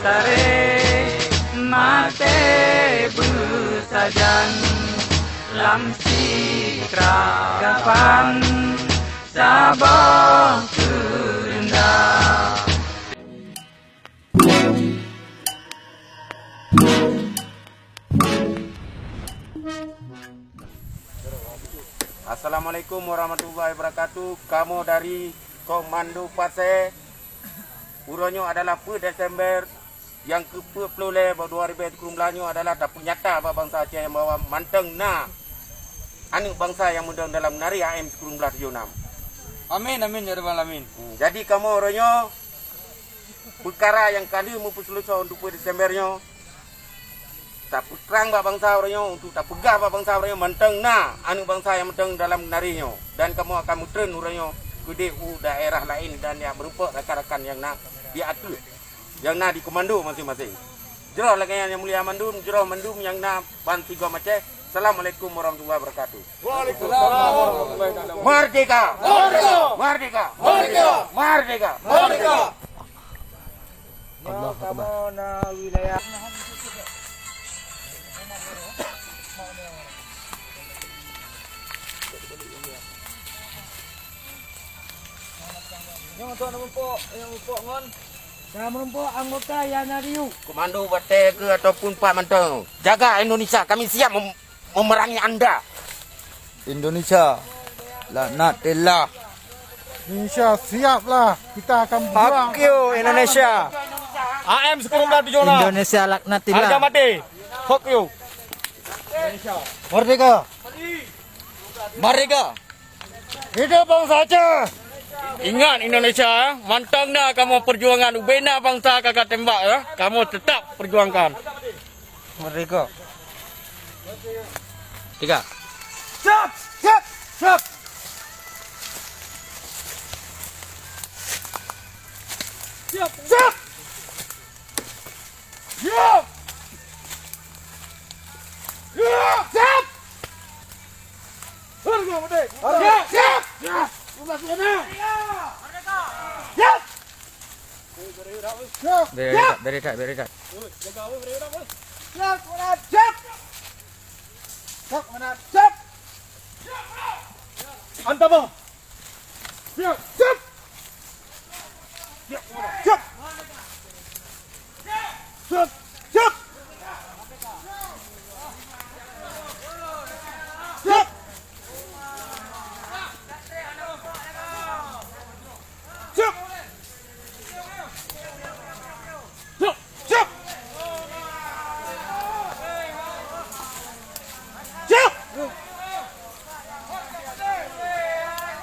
Tare mate bersajan lam sitra kapan Sabah kerendah. Assalamualaikum warahmatullahi wabarakatuh. Kamu dari Komando Pasir. Uronyo adalah per Desember yang ke-10 2023 adalah dapat nyata bangsa Aceh yang bawa manteng na anak bangsa yang mudang dalam menari AM 1976. Amin amin ya rabbal alamin. Jadi kamu uronyo perkara yang kali memperselusur untuk per Desembernya tak terang bangsa uronyo untuk tak pegah bangsa uronyo manteng na anak bangsa yang mudang dalam menarinya, dan kamu akan mutren uronyo ke DU daerah lain dan yang berupa rakan-rakan yang nak diatur yang nak di komando masing-masing. Jero lagi yang mulia mandum, jero mandum yang nak ban tiga Aceh. Assalamualaikum warahmatullahi wabarakatuh. Waalaikumsalam warahmatullahi wabarakatuh. Merdeka! Merdeka! Merdeka! Merdeka! Merdeka! Kamu na wilayah Yang untuk menumpuk ngon. Saya menumpuk anggota yang nariu. komando Bate ke ataupun Pak Manteng. Jaga Indonesia, kami siap memerangi anda. Indonesia laknatillah. Indonesia siaplah. Kita akan berjuang. Fuck you Indonesia. AM 1976. Indonesia laknatillah. Harga mati. Fuck you. Merdeka. Merdeka. Hidup bangsa Aceh. Ingat Indonesia, mantang dah kamu perjuangan ubena bangsa kakak tembak ya. Kamu tetap perjuangkan. Merdeka. Tiga. Siap! Siap! Siap! Siap! Siap! Siap! Siap! Harga merdeka! Siap! Siap! Siap! Siap! Siap! Siap! Beri tak. Siap! Menat! Siap! Siap! Menat! Siap! Antap bang! Siap! Siap! Siap! Siap! Siap! Siap! Siap! Siap! Siap! Siap!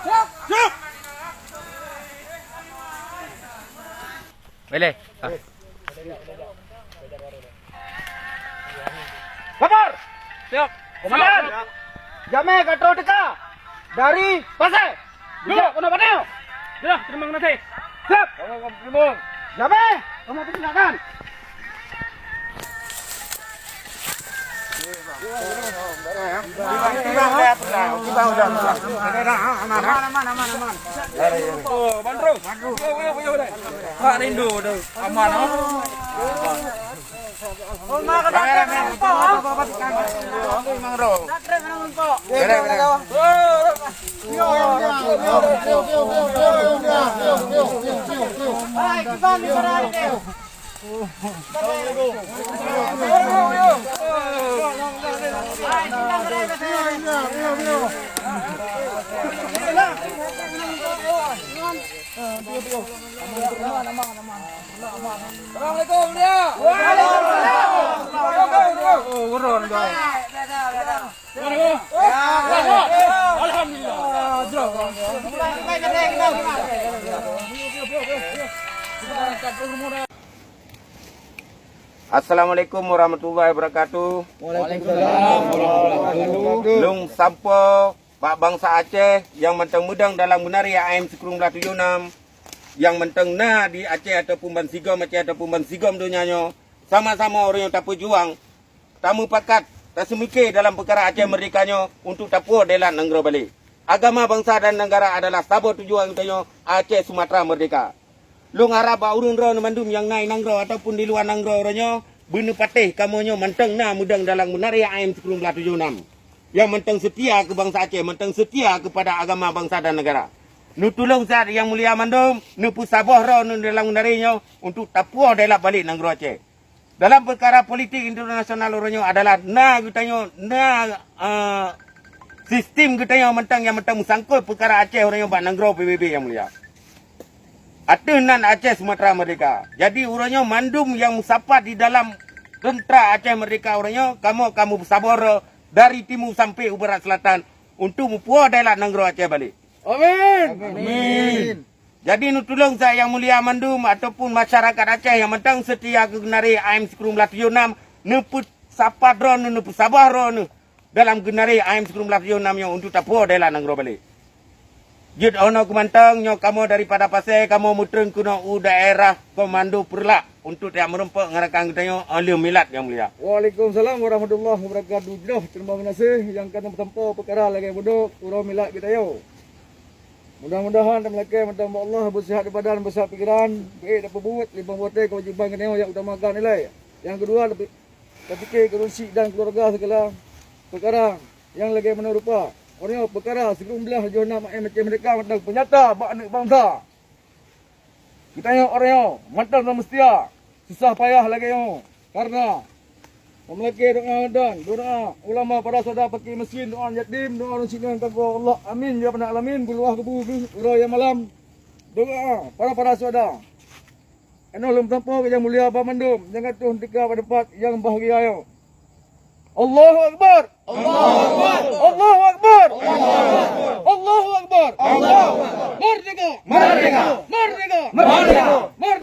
Siap! Siap! Boleh. Kabar! Siap! Komandan! Jamai Katro Teka dari Pasir. Duduk, kena panel. Ya, terima kasih. Siap! Jamai, kamu persilakan. Oh, Bandro. Pak rindu tu. Aman oh. Assalamualaikum dia. Assalamualaikum warahmatullahi wabarakatuh. Lung sampo Pak bangsa Aceh yang menteng mudang dalam menari AM 1976, yang menteng na di Aceh ataupun Bansigom Aceh ataupun Bansigom dunianya, sama-sama orang yang tak berjuang, tamu pakat, tak semikir dalam perkara Aceh merdekanya untuk tapur delan negara balik. Agama bangsa dan negara adalah sabot tujuan utama Aceh Sumatera merdeka. Long harap urun ro mandum yang naik nangro ataupun di luar nangro ronyo bener patih kamonyo menteng na mudang dalam menari AM 1976. Yang menteng setia ke bangsa Aceh, menteng setia kepada agama bangsa dan negara. Nu tolong saat yang mulia mandum, nu pusabah ro nu dalam menarinya untuk tapuah dalam balik nangro Aceh. Dalam perkara politik internasional ronyo adalah na gutanyo sistem gutanyo mentang yang mentang sangkul perkara Aceh ronyo bak nangro PBB yang mulia. Atunan Aceh Sumatera Merdeka. Jadi uranyo mandum yang sapat di dalam tentera Aceh Merdeka uranyo kamu bersabar dari timur sampai barat selatan untuk mempuah daerah negara Aceh balik. Amin. Jadi nu tolong saya yang mulia mandum ataupun masyarakat Aceh yang mentang setia ke genari AM 1976 nu put sapat ro nu put sabar ro nu dalam genari AM 1976 yang untuk tapuah daerah negara balik. Jud ono kumantang nyo kamu daripada Pasir kamu mutreng kuno daerah komando Perlak untuk tiap merempak ngarakan kita oleh milad yang mulia. Waalaikumsalam warahmatullahi wabarakatuh. Terima kasih yang kena bertempuh perkara lagi bodoh urang milad kita yo. Mudah-mudahan dan melaki minta Allah bersihat di badan besar pikiran, baik dapat buat limpah buatnya kewajiban kita yang utamakan nilai. Yang kedua lebih fikir kerusi dan keluarga segala perkara yang lagi menerupa. Orang perkara sebelum belah jona macam mereka mentang penyata bak anak bangsa. Kita yang orang mentang dan mestia susah payah lagi yo. Karena memiliki doa ulama para saudara pakai mesin doa yatim doa orang sini yang Allah amin ya rabbal alamin bulwah kebu uraya malam doa para saudara. Enolum tanpa yang mulia Abah Mandum jangan tuh tika pada tempat yang bahagia yo. Allahu Akbar. Allahu Akbar. Allahu Akbar. Allahu Akbar. Allahu Akbar. Merdeka. Merdeka. Merdeka. Merdeka.